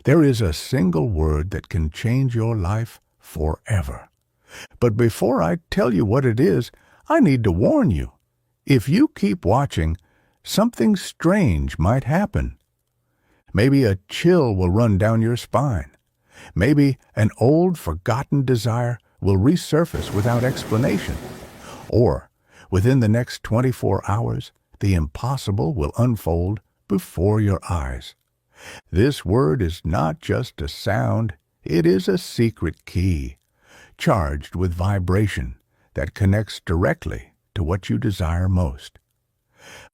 There is a single word that can change your life forever. But before I tell you what it is, I need to warn you. If you keep watching, something strange might happen. Maybe a chill will run down your spine. Maybe an old, forgotten desire will resurface without explanation. Or, within the next 24 hours, the impossible will unfold before your eyes. This word is not just a sound, it is a secret key, charged with vibration that connects directly to what you desire most.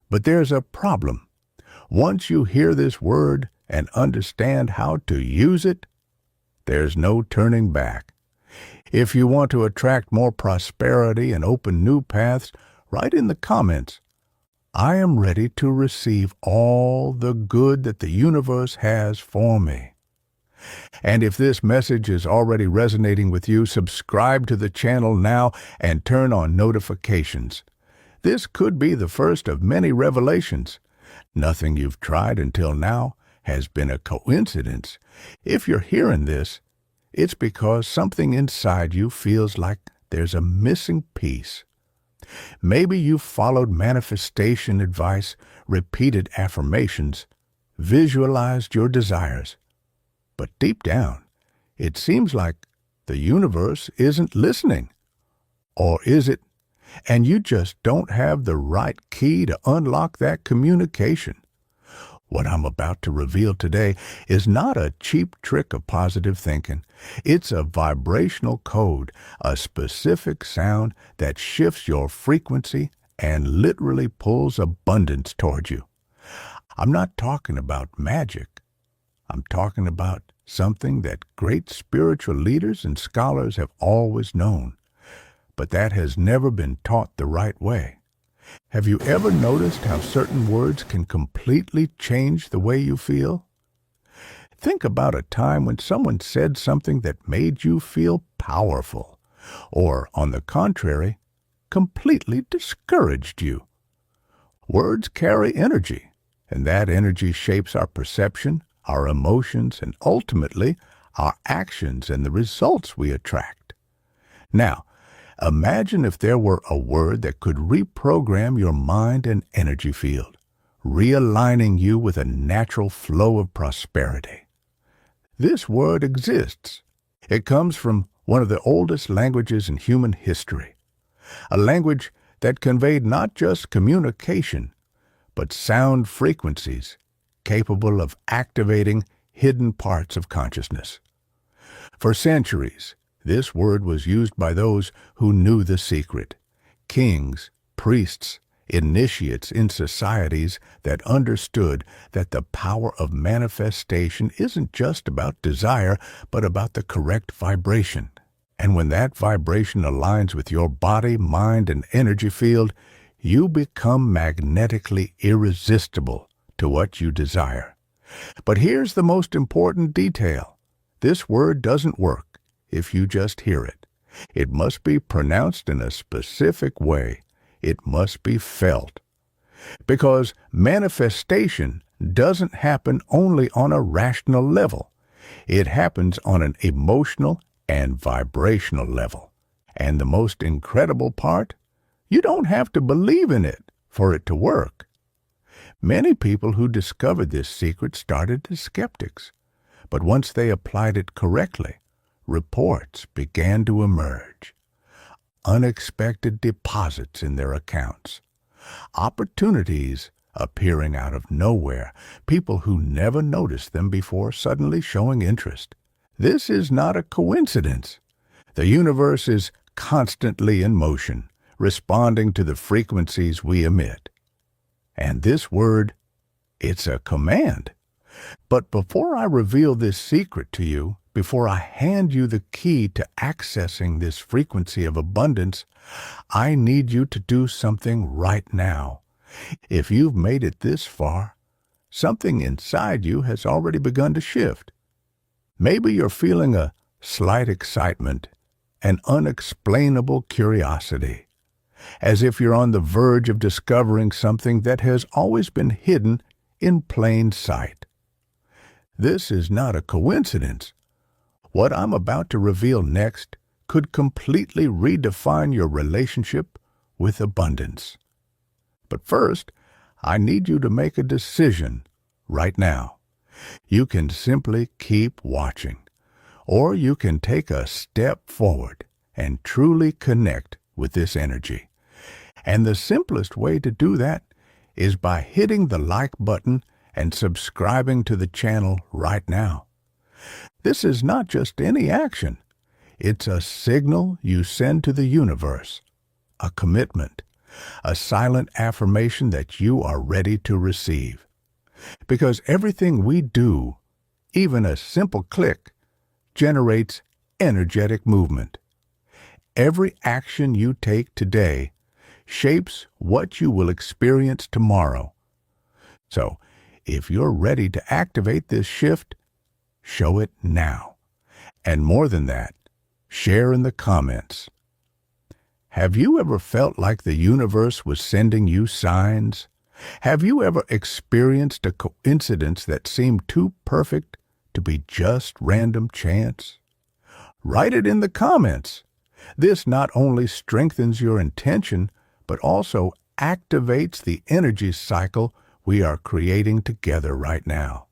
But there's a problem. Once you hear this word and understand how to use it, there's no turning back. If you want to attract more prosperity and open new paths, write in the comments, "I am ready to receive all the good that the universe has for me." And if this message is already resonating with you, subscribe to the channel now and turn on notifications. This could be the first of many revelations. Nothing you've tried until now has been a coincidence. If you're hearing this, it's because something inside you feels like there's a missing piece. Maybe you've followed manifestation advice, repeated affirmations, visualized your desires. But deep down, it seems like the universe isn't listening. Or is it? And you just don't have the right key to unlock that communication. What I'm about to reveal today is not a cheap trick of positive thinking. It's a vibrational code, a specific sound that shifts your frequency and literally pulls abundance toward you. I'm not talking about magic. I'm talking about something that great spiritual leaders and scholars have always known, but that has never been taught the right way. Have you ever noticed how certain words can completely change the way you feel? Think about a time when someone said something that made you feel powerful, or, on the contrary, completely discouraged you. Words carry energy, and that energy shapes our perception, our emotions, and ultimately our actions and the results we attract. Now, imagine if there were a word that could reprogram your mind and energy field, realigning you with a natural flow of prosperity. This word exists. It comes from one of the oldest languages in human history, a language that conveyed not just communication, but sound frequencies capable of activating hidden parts of consciousness. For centuries, this word was used by those who knew the secret: kings, priests, initiates in societies that understood that the power of manifestation isn't just about desire, but about the correct vibration. And when that vibration aligns with your body, mind, and energy field, you become magnetically irresistible to what you desire. But here's the most important detail. This word doesn't work if you just hear it. It must be pronounced in a specific way. It must be felt. Because manifestation doesn't happen only on a rational level. It happens on an emotional and vibrational level. And the most incredible part? You don't have to believe in it for it to work. Many people who discovered this secret started as skeptics. But once they applied it correctly, reports began to emerge. Unexpected deposits in their accounts. Opportunities appearing out of nowhere. People who never noticed them before suddenly showing interest. This is not a coincidence. The universe is constantly in motion, responding to the frequencies we emit. And this word, it's a command. But before I reveal this secret to you, before I hand you the key to accessing this frequency of abundance, I need you to do something right now. If you've made it this far, something inside you has already begun to shift. Maybe you're feeling a slight excitement, an unexplainable curiosity, as if you're on the verge of discovering something that has always been hidden in plain sight. This is not a coincidence. What I'm about to reveal next could completely redefine your relationship with abundance. But first, I need you to make a decision right now. You can simply keep watching, or you can take a step forward and truly connect with this energy. And the simplest way to do that is by hitting the like button and subscribing to the channel right now. This is not just any action. It's a signal you send to the universe, a commitment, a silent affirmation that you are ready to receive. Because everything we do, even a simple click, generates energetic movement. Every action you take today shapes what you will experience tomorrow. So, if you're ready to activate this shift, show it now. And more than that, share in the comments. Have you ever felt like the universe was sending you signs? Have you ever experienced a coincidence that seemed too perfect to be just random chance? Write it in the comments. This not only strengthens your intention, but also activates the energy cycle we are creating together right now.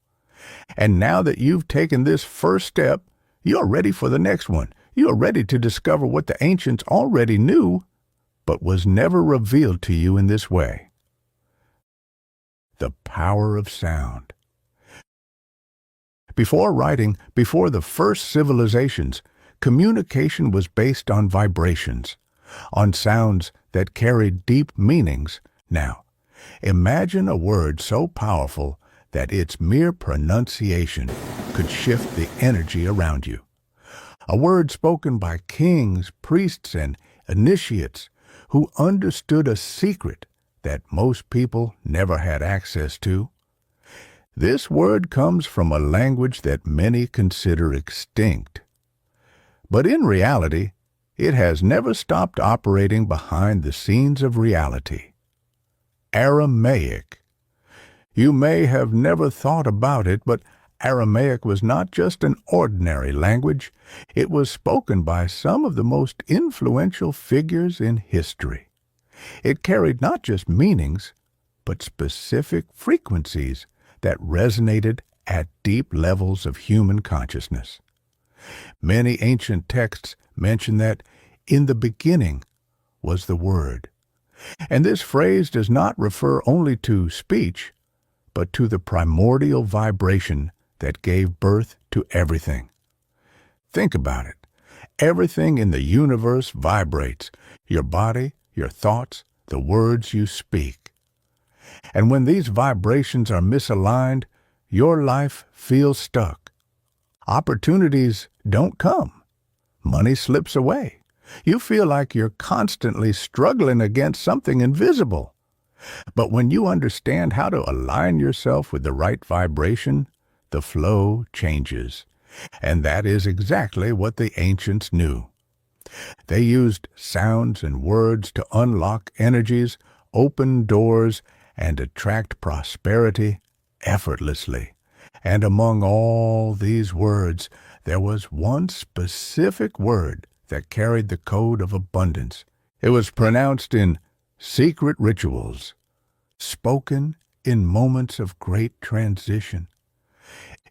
And now that you've taken this first step, you're ready for the next one. You're ready to discover what the ancients already knew, but was never revealed to you in this way. The power of sound. Before writing, before the first civilizations, communication was based on vibrations, on sounds that carried deep meanings. Now, imagine a word so powerful that its mere pronunciation could shift the energy around you. A word spoken by kings, priests, and initiates who understood a secret that most people never had access to. This word comes from a language that many consider extinct. But in reality, it has never stopped operating behind the scenes of reality. Aramaic. You may have never thought about it, but Aramaic was not just an ordinary language. It was spoken by some of the most influential figures in history. It carried not just meanings, but specific frequencies that resonated at deep levels of human consciousness. Many ancient texts mention that in the beginning was the Word. And this phrase does not refer only to speech, but to the primordial vibration that gave birth to everything. Think about it. Everything in the universe vibrates. Your body, your thoughts, the words you speak. And when these vibrations are misaligned, your life feels stuck. Opportunities don't come. Money slips away. You feel like you're constantly struggling against something invisible. But when you understand how to align yourself with the right vibration, the flow changes. And that is exactly what the ancients knew. They used sounds and words to unlock energies, open doors, and attract prosperity effortlessly. And among all these words, there was one specific word that carried the code of abundance. It was pronounced in secret rituals, spoken in moments of great transition.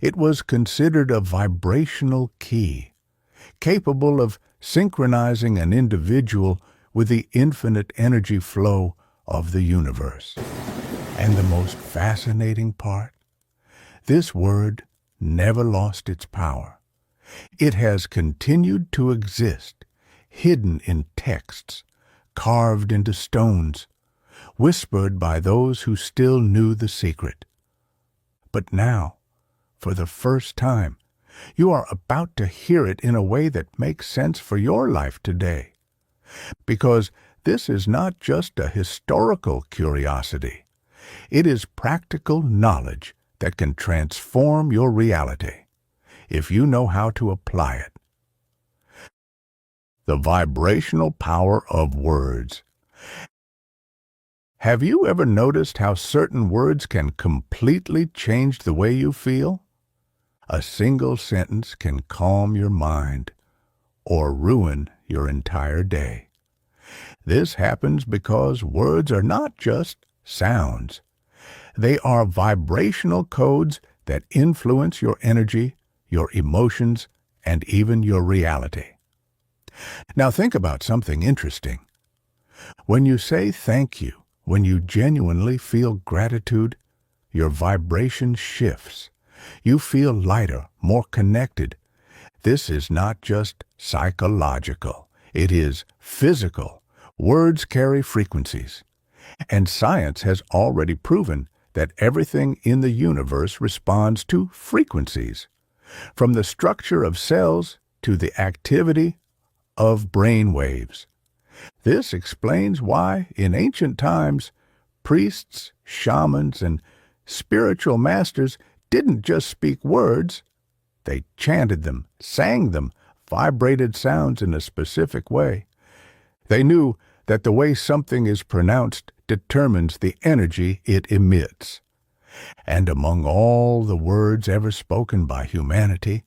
It was considered a vibrational key, capable of synchronizing an individual with the infinite energy flow of the universe. And the most fascinating part, this word never lost its power. It has continued to exist, hidden in texts, carved into stones, whispered by those who still knew the secret. But now, for the first time, you are about to hear it in a way that makes sense for your life today. Because this is not just a historical curiosity. It is practical knowledge that can transform your reality, if you know how to apply it. The vibrational power of words. Have you ever noticed how certain words can completely change the way you feel? A single sentence can calm your mind or ruin your entire day. This happens because words are not just sounds. They are vibrational codes that influence your energy, your emotions, and even your reality. Now think about something interesting. When you say thank you, when you genuinely feel gratitude, your vibration shifts. You feel lighter, more connected. This is not just psychological. It is physical. Words carry frequencies. And science has already proven that everything in the universe responds to frequencies, from the structure of cells to the activity of brain waves. This explains why, in ancient times, priests, shamans, and spiritual masters didn't just speak words. They chanted them, sang them, vibrated sounds in a specific way. They knew that the way something is pronounced determines the energy it emits. And among all the words ever spoken by humanity,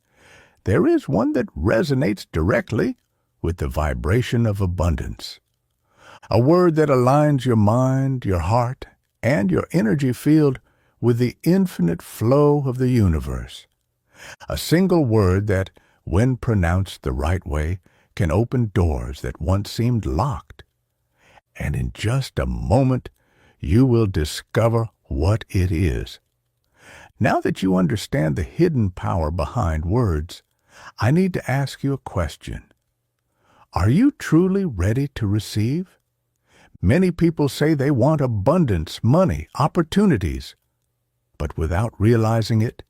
there is one that resonates directly with the vibration of abundance. A word that aligns your mind, your heart, and your energy field with the infinite flow of the universe. A single word that, when pronounced the right way, can open doors that once seemed locked. And in just a moment, you will discover what it is. Now that you understand the hidden power behind words, I need to ask you a question. Are you truly ready to receive? Many people say they want abundance, money, opportunities. But without realizing it,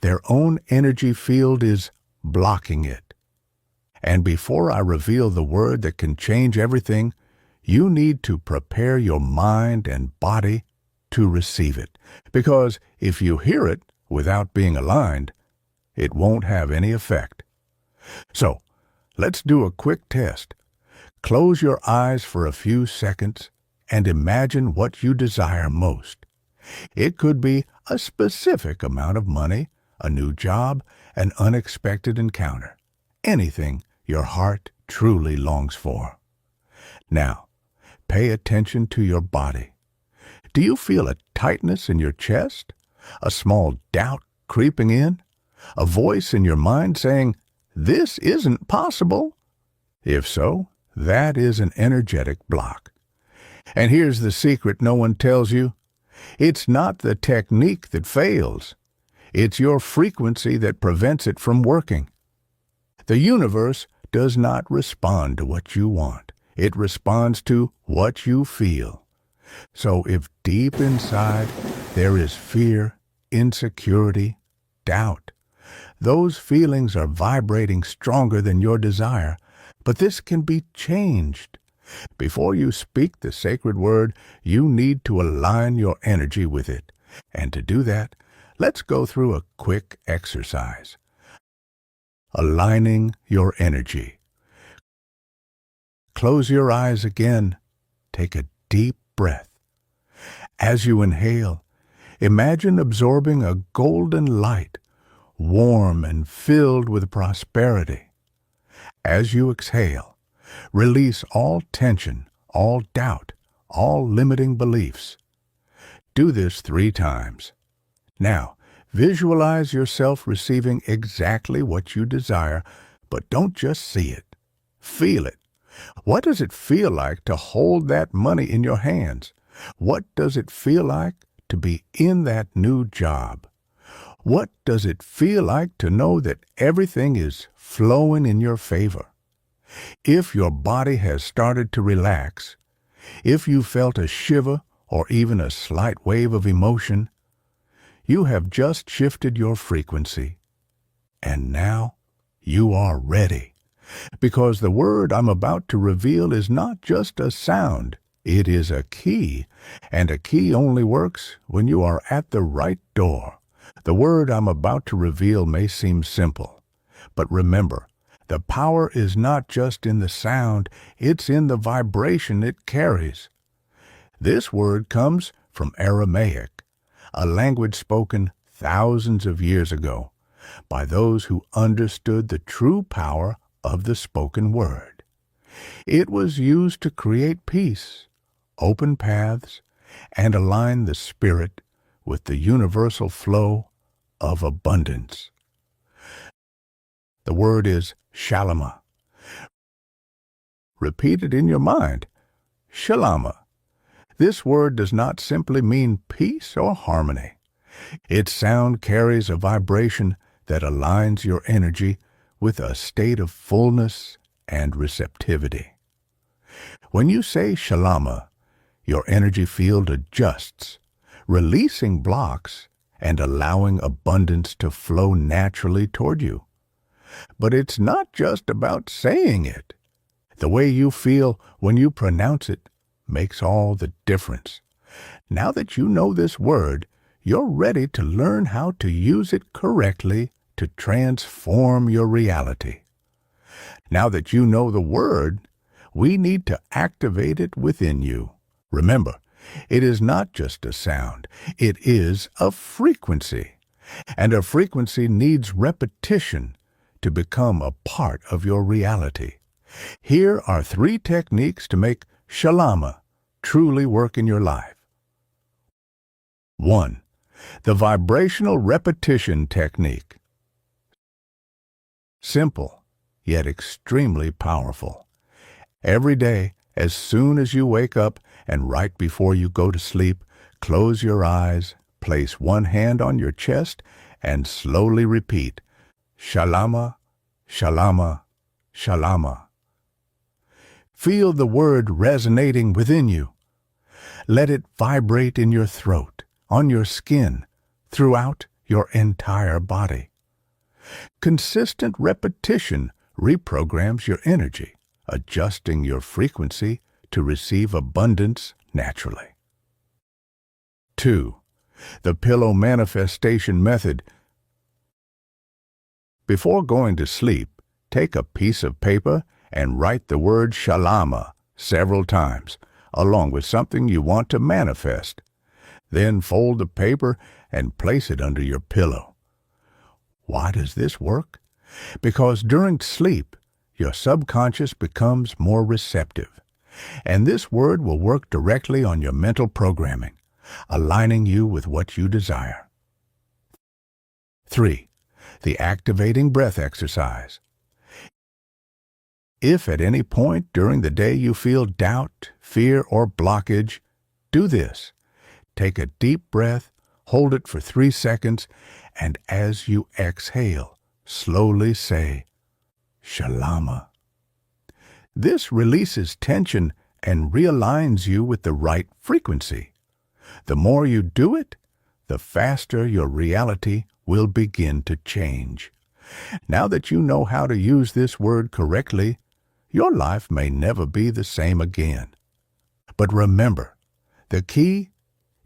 their own energy field is blocking it. And before I reveal the word that can change everything, you need to prepare your mind and body to receive it. Because if you hear it without being aligned, it won't have any effect. So, let's do a quick test. Close your eyes for a few seconds and imagine what you desire most. It could be a specific amount of money, a new job, an unexpected encounter, anything your heart truly longs for. Now, pay attention to your body. Do you feel a tightness in your chest? A small doubt creeping in? A voice in your mind saying, "This isn't possible"? If so, that is an energetic block. And here's the secret no one tells you. It's not the technique that fails. It's your frequency that prevents it from working. The universe does not respond to what you want. It responds to what you feel. So if deep inside there is fear, insecurity, doubt, those feelings are vibrating stronger than your desire, but this can be changed. Before you speak the sacred word, you need to align your energy with it. And to do that, let's go through a quick exercise. Aligning your energy. Close your eyes again. Take a deep breath. As you inhale, imagine absorbing a golden light, warm and filled with prosperity. As you exhale, release all tension, all doubt, all limiting beliefs. Do this 3 times. Now, visualize yourself receiving exactly what you desire, but don't just see it. Feel it. What does it feel like to hold that money in your hands? What does it feel like to be in that new job? What does it feel like to know that everything is flowing in your favor? If your body has started to relax, if you felt a shiver or even a slight wave of emotion, you have just shifted your frequency. And now you are ready. Because the word I'm about to reveal is not just a sound, it is a key. And a key only works when you are at the right door. The word I'm about to reveal may seem simple, but remember, the power is not just in the sound, it's in the vibration it carries. This word comes from Aramaic, a language spoken thousands of years ago, by those who understood the true power of the spoken word. It was used to create peace, open paths, and align the spirit with the universal flow of abundance. The word is shalama. Repeat it in your mind. Shalama. This word does not simply mean peace or harmony. Its sound carries a vibration that aligns your energy with a state of fullness and receptivity. When you say shalama, your energy field adjusts, releasing blocks and allowing abundance to flow naturally toward you. But it's not just about saying it. The way you feel when you pronounce it makes all the difference. Now that you know this word, you're ready to learn how to use it correctly to transform your reality. Now that you know the word, we need to activate it within you. Remember, it is not just a sound, it is a frequency. And a frequency needs repetition to become a part of your reality. Here are 3 techniques to make shalama truly work in your life. 1. The vibrational repetition technique. Simple, yet extremely powerful. Every day, as soon as you wake up and right before you go to sleep, close your eyes, place one hand on your chest, and slowly repeat, Shalama, Shalama, Shalama. Feel the word resonating within you. Let it vibrate in your throat, on your skin, throughout your entire body. Consistent repetition reprograms your energy, adjusting your frequency to receive abundance naturally. 2. The pillow manifestation method. Before going to sleep, take a piece of paper and write the word shalama several times, along with something you want to manifest. Then fold the paper and place it under your pillow. Why does this work? Because during sleep, your subconscious becomes more receptive, and this word will work directly on your mental programming, aligning you with what you desire. 3. The activating breath exercise. If at any point during the day you feel doubt, fear, or blockage, do this. Take a deep breath, hold it for 3 seconds, and as you exhale, slowly say, Shalama. This releases tension and realigns you with the right frequency. The more you do it, the faster your reality will begin to change. Now that you know how to use this word correctly, your life may never be the same again. But remember, the key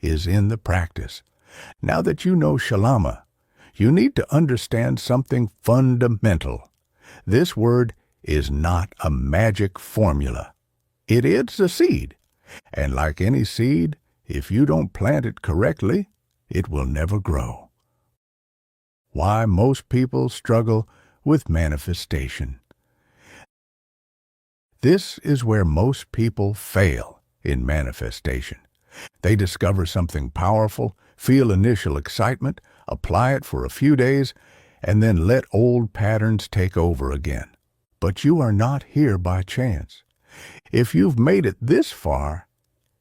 is in the practice. Now that you know Shalama, you need to understand something fundamental. This word is not a magic formula. It is a seed. And like any seed, if you don't plant it correctly, it will never grow. Why most people struggle with manifestation. This is where most people fail in manifestation. They discover something powerful, feel initial excitement, apply it for a few days, and then let old patterns take over again. But you are not here by chance. If you've made it this far,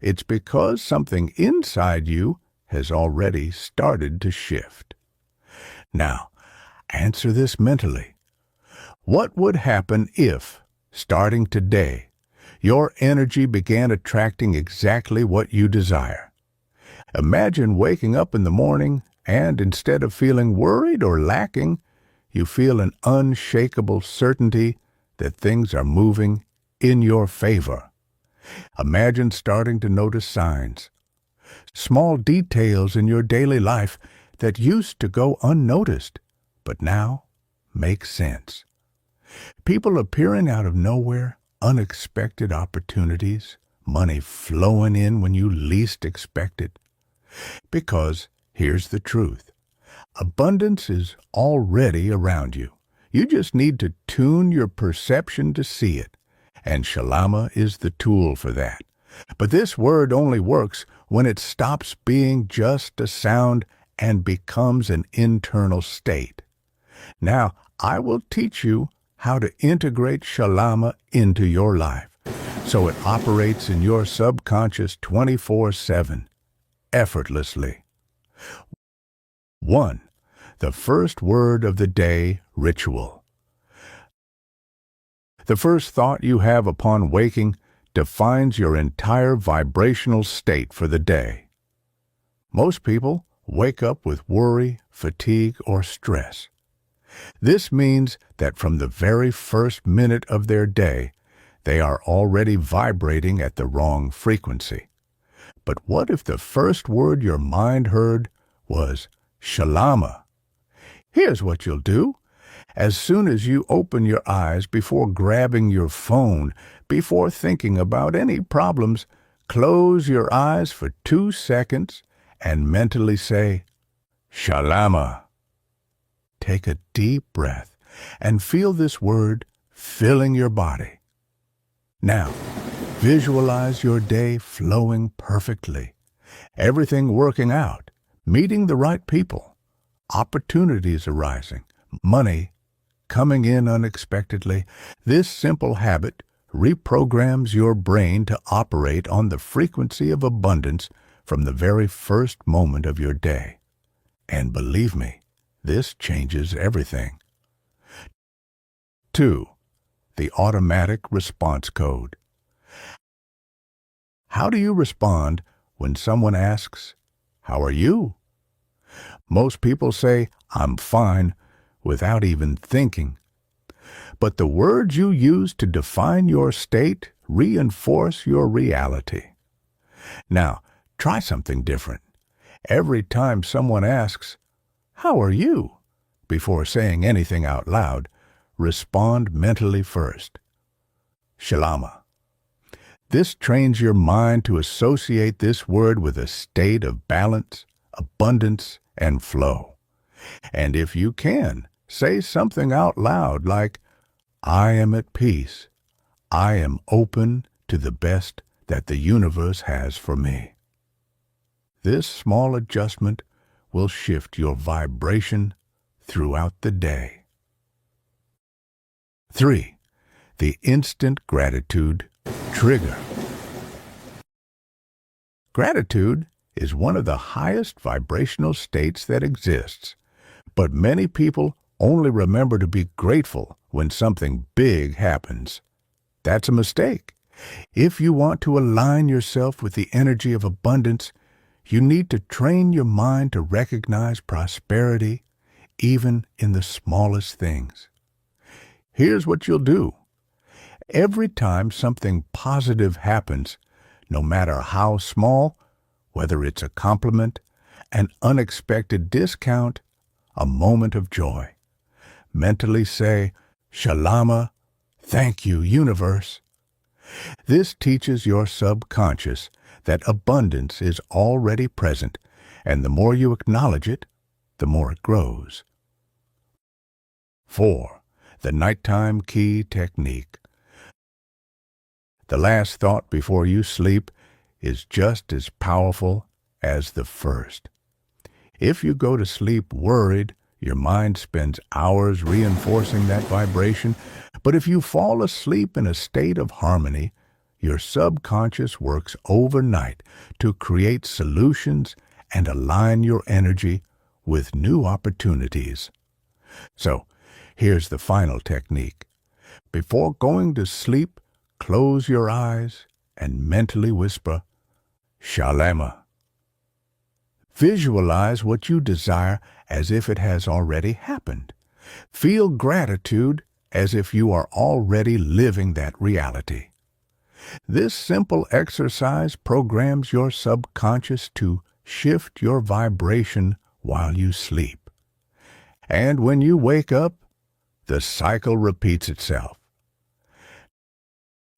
it's because something inside you has already started to shift. Now, answer this mentally. What would happen if, starting today, your energy began attracting exactly what you desire? Imagine waking up in the morning and instead of feeling worried or lacking, you feel an unshakable certainty that things are moving in your favor. Imagine starting to notice signs, small details in your daily life that used to go unnoticed, but now make sense. People appearing out of nowhere, unexpected opportunities, money flowing in when you least expect it. Because here's the truth. Abundance is already around you. You just need to tune your perception to see it, and shalama is the tool for that. But this word only works when it stops being just a sound and becomes an internal state. Now, I will teach you how to integrate shalama into your life so it operates in your subconscious 24/7, effortlessly. 1. The first word of the day ritual. The first thought you have upon waking defines your entire vibrational state for the day. Most people wake up with worry, fatigue, or stress. This means that from the very first minute of their day, they are already vibrating at the wrong frequency. But what if the first word your mind heard was shalama? Here's what you'll do. As soon as you open your eyes, before grabbing your phone, before thinking about any problems, close your eyes for 2 seconds and mentally say, Shalama. Take a deep breath and feel this word filling your body. Now, visualize your day flowing perfectly, everything working out, meeting the right people, opportunities arising, money coming in unexpectedly. This simple habit reprograms your brain to operate on the frequency of abundance from the very first moment of your day. And believe me, this changes everything. 2. The automatic response code. How do you respond when someone asks, "How are you?" Most people say, "I'm fine," without even thinking. But the words you use to define your state reinforce your reality. Now, try something different. Every time someone asks, "How are you?" before saying anything out loud, respond mentally first. Shalama. This trains your mind to associate this word with a state of balance, abundance, and flow. And if you can, say something out loud like, "I am at peace. I am open to the best that the universe has for me." This small adjustment will shift your vibration throughout the day. 3. The instant gratitude trigger. Gratitude is one of the highest vibrational states that exists, but many people only remember to be grateful when something big happens. That's a mistake. If you want to align yourself with the energy of abundance, you need to train your mind to recognize prosperity even in the smallest things. Here's what you'll do. Every time something positive happens, no matter how small, whether it's a compliment, an unexpected discount, a moment of joy, mentally say, "Shalama, thank you, universe." This teaches your subconscious that abundance is already present, and the more you acknowledge it, the more it grows. 4. The nighttime key technique. The last thought before you sleep is just as powerful as the first. If you go to sleep worried, your mind spends hours reinforcing that vibration, but if you fall asleep in a state of harmony, your subconscious works overnight to create solutions and align your energy with new opportunities. So, here's the final technique. Before going to sleep, close your eyes and mentally whisper, Shalama. Visualize what you desire as if it has already happened. Feel gratitude as if you are already living that reality. This simple exercise programs your subconscious to shift your vibration while you sleep. And when you wake up, the cycle repeats itself.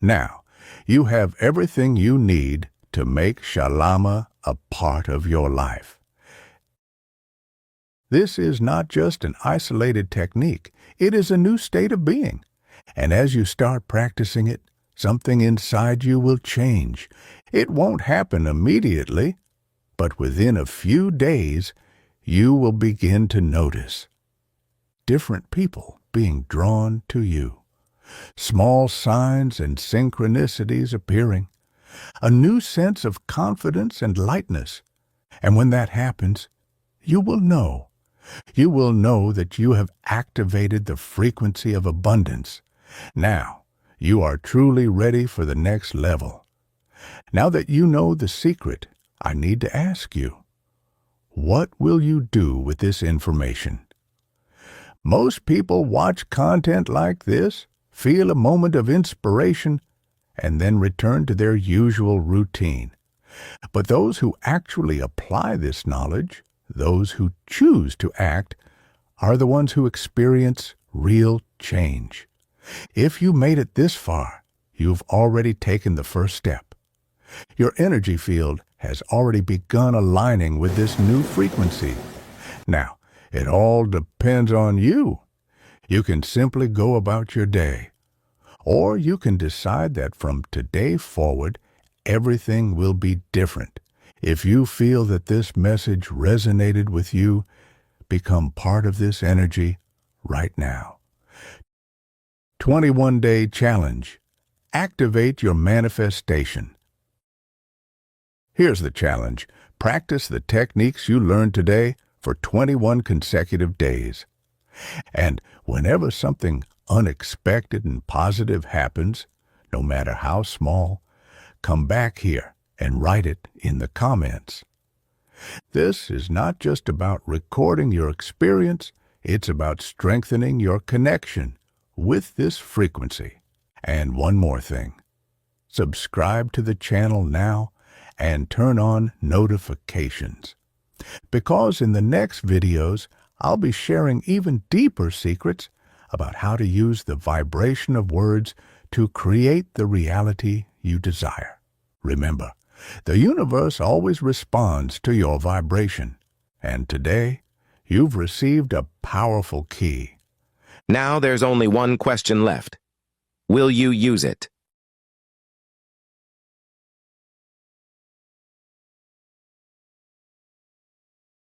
Now, you have everything you need to make Shalama a part of your life. This is not just an isolated technique. It is a new state of being. And as you start practicing it, something inside you will change. It won't happen immediately, but within a few days, you will begin to notice different people being drawn to you, small signs and synchronicities appearing, a new sense of confidence and lightness. And when that happens, you will know. You will know that you have activated the frequency of abundance. Now, you are truly ready for the next level. Now that you know the secret, I need to ask you, what will you do with this information? Most people watch content like this, feel a moment of inspiration, and then return to their usual routine. But those who actually apply this knowledge, those who choose to act, are the ones who experience real change. If you made it this far, you've already taken the first step. Your energy field has already begun aligning with this new frequency. Now, it all depends on you. You can simply go about your day, or you can decide that from today forward, everything will be different. If you feel that this message resonated with you, become part of this energy right now. 21-day challenge. Activate your manifestation. Here's the challenge. Practice the techniques you learned today for 21 consecutive days. And whenever something unexpected and positive happens, no matter how small, come back here and write it in the comments. This is not just about recording your experience, it's about strengthening your connection with this frequency. And one more thing. Subscribe to the channel now and turn on notifications. Because in the next videos, I'll be sharing even deeper secrets about how to use the vibration of words to create the reality you desire. Remember, the universe always responds to your vibration. And today, you've received a powerful key. Now there's only one question left. Will you use it?